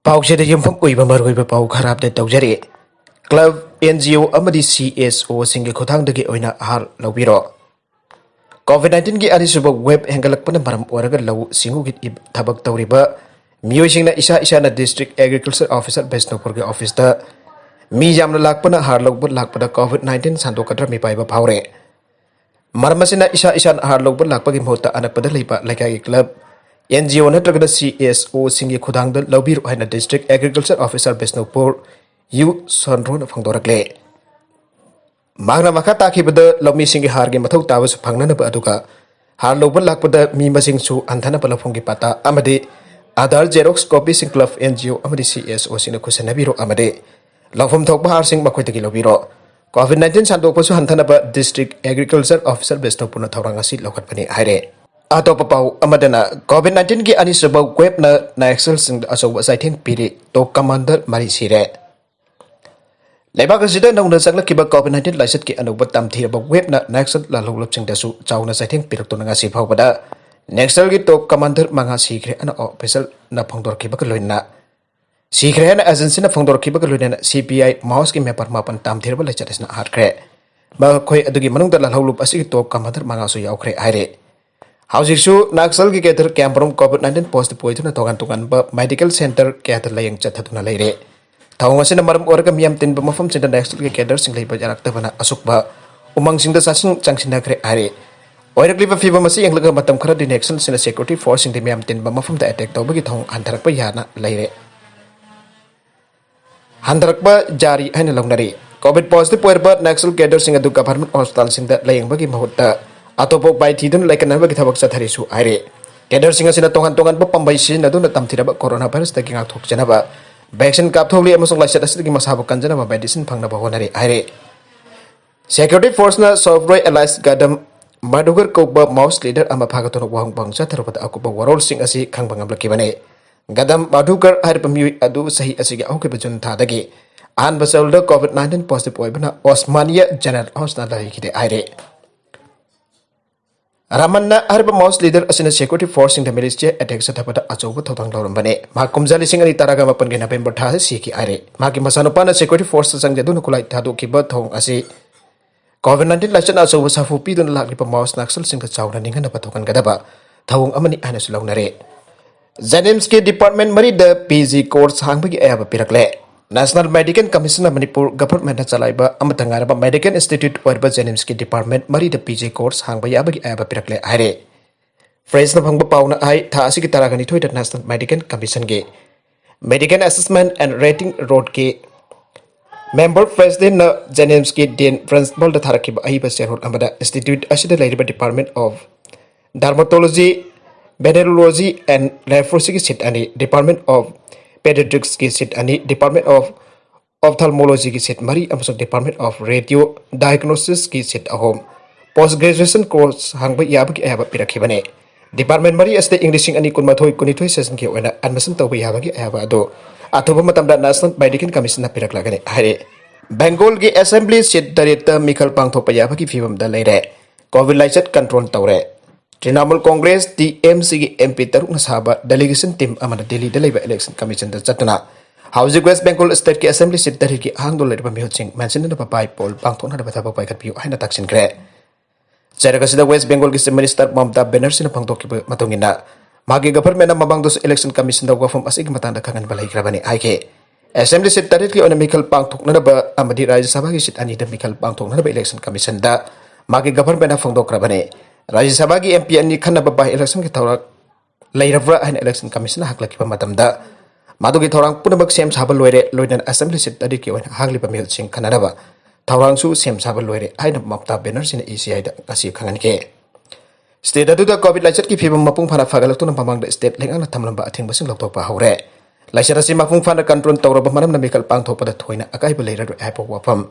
पाउसेद युमफम ओइबा मरुइबा पाउ खराब दे तौजरी club NGO अमदी CSO सिंगे खुथांगदगी ओइना हार लौबिरो कोविड-19 की अनिसुब वेब हेंगलकपना मरम ओरगा लौ सिंगुगी थबक तौरिबा मियोइसिंगना इसा इसाना डिस्ट्रिक्ट एग्रीकल्चर ऑफिसर बेस्नोपुर के ऑफिस दा मी यामना लाकपना हार लौब लाकपदा कोविड-19 संदोकद्रा मी पाइबा फावरे मरमसिना इसा इसाना हार लौब लाकपगी मोता अनकपदा लेबा लेकाई क्लब एनजीओ नत्रगदा सीएसओ सिंगे खुदांग लौबिर हैना डिस्ट्रिक्ट एग्रीकल्चर ऑफिसर बेस्नोपुर यू सनरोन फंगदोरकले मागना मखा ताखिबदा लौमी सिंगे हार गे मथौ ताबस फंगननबा अदुगा हार लौब लाकपदा मी मसिंगसु अंथनबा लफोंगी पाता अमदे आधार जेरोक्स कॉपी सिंग क्लब एनजीओ अमदे सीएसओ सिंग खुसनबिरो अमदे लौफम थोकबा हार सिंग मखोइदगी लौबिरो कोविड-19 संदोकपसु हंथनबा डिस्ट्रिक्ट एग्रीकल्चर ऑफिसर बेस्नोपुर थौरांगासी लौखटपनि हाइरे अतोप पाउ अमदना कोविड-19 की अनिसुब वेब नायक्सल सिंग अचौब साइथिंग पीरी तो कमांडर मारी सिरे लेबाग असिदा नौना चंगलकिबा कोविड-19 लाइसत की अनौब तमथिरब वेब नायक्सल लालौलपसिंगदसु चाउना साइथिंग पीरक्तोना ngasi फावबदा नेक्सल की तो कमांडर मंगा सिग्रे अन ऑफिसर न फंगदोरकिबा लोइना सिग्रे न एजेंसी न फंगदोरकिबा लोइना सीपीआई माउस की मेपर मापन तमथिरब लाइचतसना हारख्रे मखोय अदुगी मनुंग द लालौलुप असि तो कमांडर मंगा सु यावख्रे हाइरे हाउसिसु नाक्सल की केटर कैंपरम कोविड-19 पोस्ट पोइथुना तोगान तोगान मेडिकल सेंटर केटर लायंग चथथुना लेरे थावंगसिना मरम ओरगा मियाम तिनब मफम चिंदा नाक्सल की केटर सिंग लेबा जारक्तबना असुकबा उमंग सिंदा सासिंग चांगसिनाख्रे हाइरे ओइरक्लिबा फिबम असि यंगलगा मतम खरा दि नेक्सल सिना सिक्योरिटी फोर्स सिंग मियाम तिनब मफम द अटैक तौबगी थोंग हंथरकबा याना लेरे हंथरकबा जारी हैना लौनरी कोविड पॉजिटिव पोइरबा नाक्सल केडर सिंग अदु गवर्नमेंट हॉस्पिटल सिंग द लेयंगबगी महूत्ता अतोपो बाइथीदुन लाइकनबगी थबक चथरिसु हाइरे केडर सिंग सिना तोंगन तोंगन पंबाई सिनदुन तमथिरब कोरोना वायरस तकी गाथोकजनबा वैक्सीन कापथोगली अमसोंग लाइसत असदगी मसाबु कंजनबा मेडिसिन फंगनबा होनरे हाइरे सिक्योरिटी फोर्स न सॉफ्टवेयर एलाइस गदम मडुगर कोबा माउस लीडर अमा फागतोन वांग बंग चथरबद अकुबा वरोल सिंग असि खंगबंगबलकिबने गदम मडुगर हरप म्युइ अदु सही असिगे अहुके जुन थादगे आन बसौल कोविड-19 पॉजिटिव ओइबना ओस्मानिया जनरल हॉस्पिटल लाइखिदे हाइरे रामन्ना हरब माउस लीडर असिना सिक्योरिटी फोर्स सिंग द मिलिशिया अटैक सथपदा अचौब थौथांग लौरंबने मा कुमजाली सिंग अनि तारागा मपन गे नवेंबर था सिकी आरे मागी मसानुपाना सिक्योरिटी फोर्स संगजदुन कुलाई थादोकिबा थौंग असि कोविड-19 लाइचना अचौब साफु पीदुन लाक्लिबा माउस नाक्सल सिंग चाउना निंगन पथोकन गदबा थौंग अमनि आनस लौनरे जेनिम्स के डिपार्टमेंट मरी द पीजी कोर्स हांगबगी अयाब पिरकले National medical Commission Manipur government चलाइबा अमतंगारबा मेडिकल इंस्टीट्यूट और जेनिम्स की डिपार्टमेंट मरी द पीजी कोर्स हांगबा याबगी अयाब पिरकले हाइरे फ्रेस न फंगबा पाउना हाई था असि की तरागनि थोइ द नेशनल मेडिकल कमीशन के Medical Assessment and Rating Board के मेंबर प्रेसिडेंट न जेनिम्स के डेन प्रिंसिपल द थारकिबा अहिबा शेयरहोल्ड अमदा इंस्टीट्यूट असिदा लेरिबा department of dermatology venereology and leprosy की सीट अनि डिपार्टमेंट ऑफ पेडियाट्रिक्स की सीट अनि डिपार्टमेंट ऑफ ऑप्थेल्मोलॉजी की सीट मरी अमसों डिपार्टमेंट ऑफ रेडियो डायग्नोसिस की सीट अहोम पोस्ट ग्रेजुएशन कोर्स हांगबा याबगी अयाबा पिरखिबने डिपार्टमेंट मरी असते इंग्लिश अनि कुनमाथोय कुनिथोय सेशन के ओना एडमिशन तौबा याबगी अयाबा दो अथोबा मतमदा नेशनल मेडिकल कमीशन पिरखलागने हाइरे बेंगोल की असेंबली सीट दरेत मिखल पांगथोपा याबगी फिबम द लेरे कोविड लाइचत कंट्रोल तौरे तृणमूल कांग्रेस टीएमसी की एमपी तरुक साब delegation team Delhi election commission चतना हाउजिक वेस्ट बेंगोल स्टेट की असेंबली सीट तरी की आंगदो मिहुत्सिंग मेंशन पाई पोल पांगथोनब थबक पाइखत्पियु हाइना ताक्सिनख्रे चेरगसिदा वेस्ट बेंगोल की चीफ मिनिस्टर ममता बनर्जी फंगथोकिबा मतुंगिना मागी government ममंगदोस election commission वफम असिगी मतंदा खंगनबा लैख्रबने हाइके assembly seat तरी की मिखल पांगथोकनब अमदि राज्य सभा की सीट अनिद मिखल पांगथोकनब इलेक्शन कमीशन दा मागी गवर्नमेंट फंगदोक्रबने राज्य सभा की एमपी अनि खनब बाय इलेक्शन की थौरा लेरब्रा हैन इलेक्शन कमीशन हाकलकिबा मतमदा मादुगी थौरांग पुनबक सेम साब लोइरे लोइनन असेंबली सीट तरी की ओइन हागलिबा मिहुत्सिंग खननबा थौरांगसु सेम साब लोइरे हैन ममता बनर्जी ने ईसीआई दा असि खंगनके स्टेट अदुदा कोविड लाइचत की फिबम मपुंग फाना फागलक्तुन ममंग द स्टेट लेंगाना थमलंबा अथिंगबसिंग लौथोकपा हौरे लाइचत असि मपुंग फाना कंट्रोल तौरबा मनम नमिकल पांगथोपदा थोइना अकाइबा लेरदु हैपो वफम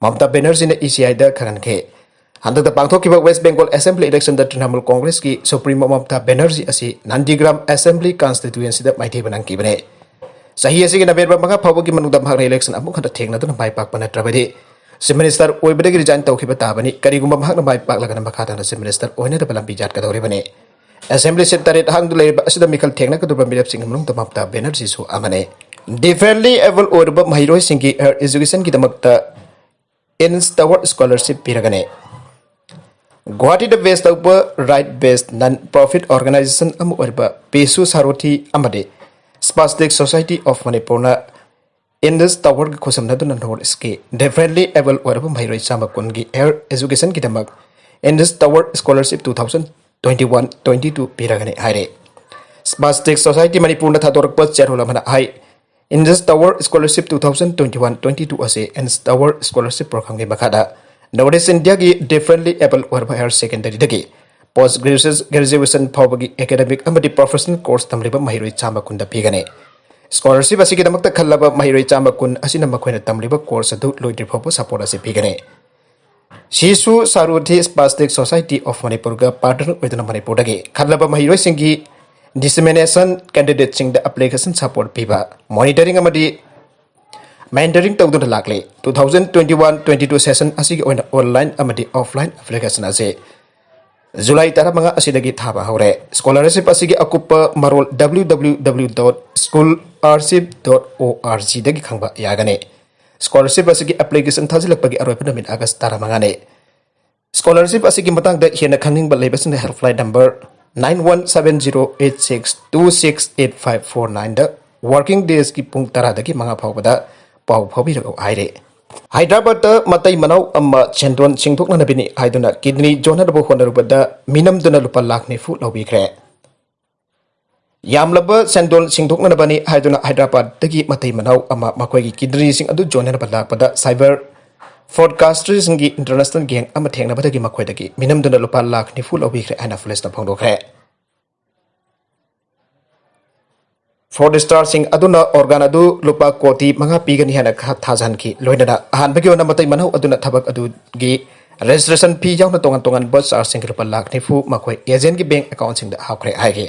ममता बनर्जी ने ईसीआई दा खंगनके हंदक पांगथोकिबा वेस्ट बेंगोल असेंबली इलेक्शन द तृणमूल कांग्रेस की सुप्रीमो ममता बनर्जी असि नंदीग्राम असेंबली कॉन्स्टिट्यूएंसी द माइथेबा नंकिबने सही असि नवेंबर मंगा फावगी मनुदा भागना इलेक्शन अमुक खत थेंगनदुन माइ पाकपा नत्रबदि चीफ मिनिस्टर ओइबदगी रिजाइन तौखिबा ताबनी करिगुम भागना माइ पाकलगन मखादा चीफ मिनिस्टर ओइनद बलंबी जाट कदौरिबने असेंबली सीट तरेट हांगदु लेरिबा असिदा मिखल थेंगना कदुबा मिलेपसिंग मनुदा ममता बनर्जी सु अमने Differently able wWrouba mahiroi singi education kidamakta ins taward scholarship piragane. Guwahati the best right based non-profit organization wWrouba Pesu Saroti Amade Spastic Society of Manipurna in this tower Kosamnadun and Horski differently able wWrouba mahiroi samakungi air education kidamak in this tower scholarship 2021-22 piragane hire. Spastic Society Manipurna Thadorpa Cherolamana High in this tower scholarship 2021-22 ase and tower scholarship program gi makada notice India gi differently able wWrouba higher secondary dagi post graduation phawagi academic amadi professional course tamliba mahiroi chama kunda pigane scholarship asigi damakta khallaba mahiroi chama kun asina makhoina tamliba course adu loidri phaw support ase pigane Shisu Saruthi Spastic Society of Manipur ga partner with Manipur dagi khallaba mahiroi singi dissemination candidate sing the application support piba monitoring amadi mentoring tawduna lakle 2021-22 session asigi oina online amadi offline application ase July taramanga asidagi thaba hore scholarship asigi akupa marol www.scholarship.org dagi khangba yagane scholarship asigi application thajilakpagi aroipana min August taramanga ne scholarship asigi matangda hena khangning ba lebasin helpline number 917086268549 da working days ki pung tara da ki manga phawbada paw phawi rago aire Hyderabad da matai manau amma chendon singthokna nabini haiduna kidney jona da honarubada minam duna lupa lakni fu lobikre yamlaba chendon singthokna nabani haiduna Hyderabad dagi matai manau amma makoi ki kidney sing adu jona da lakpada cyber Forecasters ngi international gang ama thengna badagi makhoi dagi minam duna lupa lakh ni full obikre ana flash na phongdokre for the star sing aduna organ adu lupa koti manga pigani hana kha thajan ki loinana han bagi ona matai manau aduna thabak adu gi registration fee yauna tongan tongan bus ar sing lupa lakh ni fu makhoi agent ki bank account sing da hakre haige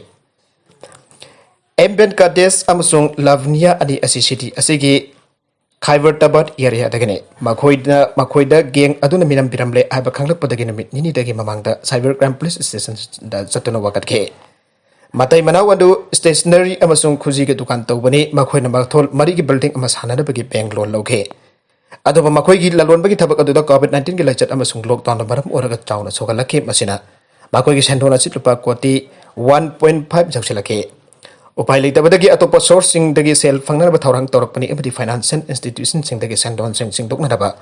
Emben Kades amasung Lavnia ani asisiti asigi Khyber Tabat area dagane makhoida gang aduna minam biramle aiba khanglak padagi namit nini dagi mamangda cyber crime police station da jatuna wakat ke matai manau adu stationery amasung khuji ge dukan tawbani makhoina mathol mari gi building ama sanana bagi bank loan lawke adoba makhoi gi lalon bagi thabak adu da covid-19 gi lachat amasung lockdown da baram oraga chawna sogalake masina makhoi gi sendona chitlupa koti 1.5 jaksilake Upai leitabadagi atopa sourcing dagi sel fangna ba thorang torapani amadi financial institution sing dagi sendon sing dokna daba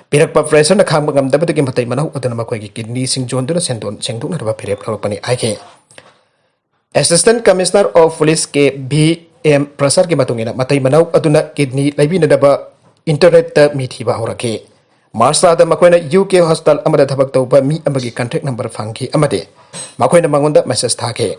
pirakpa pressure na khang bangam dabadagi matai manau adana makoi gi kidney sing jonduna sendon sing dokna daba pirep torapani aike Assistant Commissioner of Police ke BM Prasar ki matungina matai manau aduna kidney laibina daba internet ta mithi ba horake Marsha da makoina UK hospital amada thabak tawba mi amagi contact number fangki amade makoina mangonda message thake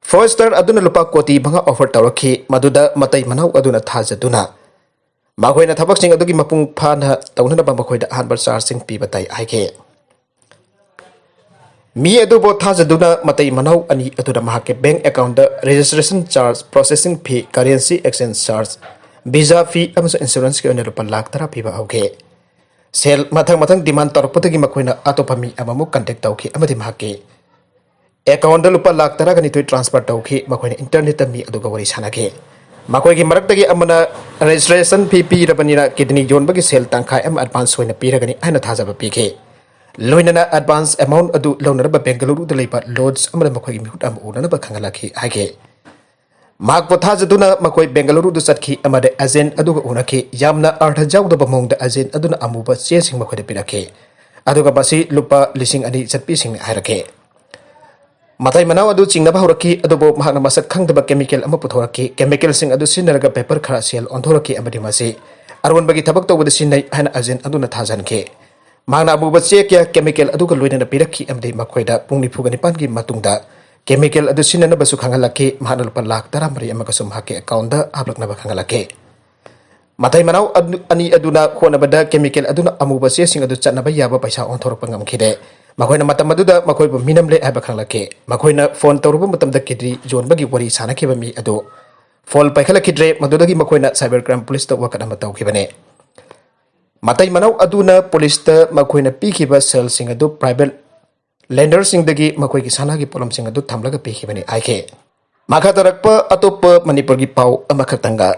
Foster aduna lupa koti banga offer tawraki maduda matai manau aduna thajaduna makoina thabak sing adugi mapung phana tawna ba makoida hanbar charging pi batai aike mi adu bo thajaduna matai manau ani aduna mahake bank account da registration charge processing fee currency exchange charge visa fee amso insurance ke ona lupa lakh tara pi ba auke sel mathang demand torpatagi makoina atopami amamu contact tawki amadi mahake account da lupa lakh tara gani toi transfer tawki makoina internet mi aduga wari sanake makoi gi marak tagi amana registration fee pi rabanina kidney zone bagi sel tangkai am advance hoina piragani aina thajaba pike loinana advance amount adu lonar ba Bengaluru da leipa lodge amana makoi gi mihut am unana ba khangalaki haike mak po thajaduna makoi Bengaluru du satki amade agent aduga unaki yamna artha jawda ba mongda agent aduna amuba che sing makoi da pirake aduga basi lupa lising ani chatpi sing hairake Matai manau adu chingna ba horaki adubo mahana masak khangdaba chemical ama puthoraki chemical sing adu sinaraga paper khara sel onthoraki amadi masi arwan bagi thabak tawbada sinai hana agent aduna thajanke magna abu ba che kya chemical adu ga loina pirakhi amdi makhoida pungni phugani pangi matungda chemical adu sinana basu khangalaki mahana lupa lakh taramari amaka sum hake account da ablakna ba khangalake Matai manau ani aduna khona bada chemical aduna amu ba che sing adu channa ba yaba paisa onthorok pangam khide makoina matamaduda makoibu minamle aba khanglake makoina phone tawruba matamda kidri zone bagi wari sanakhiba mi ado phone paikhala kidre madudagi makoina cyber crime police ta wakana matau khibane matai manau aduna police ta makoina pikiba cell sing adu private lender sing dagi makoi ki sana gi polom sing adu thamlaga pikibani aike makha tarakpa atopa manipur gi pau amakhatanga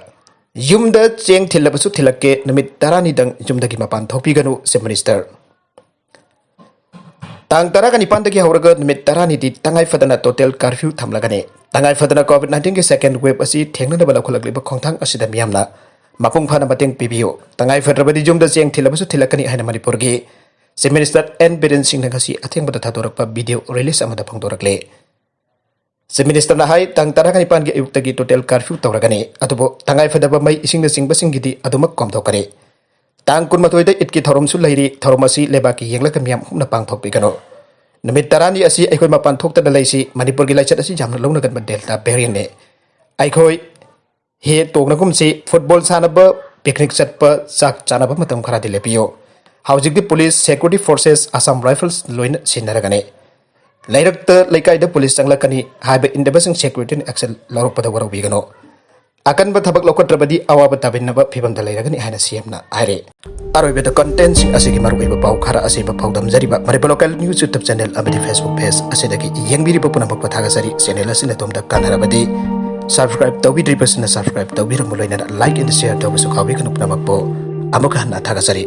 yumda cheng thilabasu thilakke namit tarani dang yumdagi mapan thokpiganu se minister tang tara kani pandagi hauraga namit tarani di tangai fadana total curfew thamlagane tangai fadana covid-19 ki second wave asi thengna na bala kholagliba khongthang asida miyamna mapung phana mateng pibiyo tangai fadrabadi jumda cheng thilabasu thilakani haina manipur gi se minister n biren singh ngasi atheng bata thadorakpa video release amada phangdorakle se minister na hai tang tara kani pan gi ayuktagi total curfew tawragane adubo tangai fadaba mai ising na singba singidi adumak komdokare tang kun matoida itki thorom su leiri thoromasi lebaki yenglaka miyam humna pangthokpigano namit tarani asi aikoi mapan thokta da leisi manipur gi laichat asi jamna longna gan delta variant ne aikoi he tokna kumsi football sanaba picnic chatpa chak chanaba matam khara dilepiyo Houjikti Police Security Forces Assam Rifles loin sinaragane Leirkta Leikaida Police changlkkani haiba indabasing security action lorokpada wRouba akan bathabak lokotrabadi awaba tabinaba phibamda leiragani haina CM na aire aroibe the content sing asigi maruiba pau khara asiba phaudam jariba mariba local news YouTube channel amadi Facebook page asidagi yengbiri punamak pathaga sari channel asina tomda kanarabadi subscribe tawbidri pasina subscribe tawbiramu loina like and share tawbisu khawi kanu punamak po amuka na thaga sari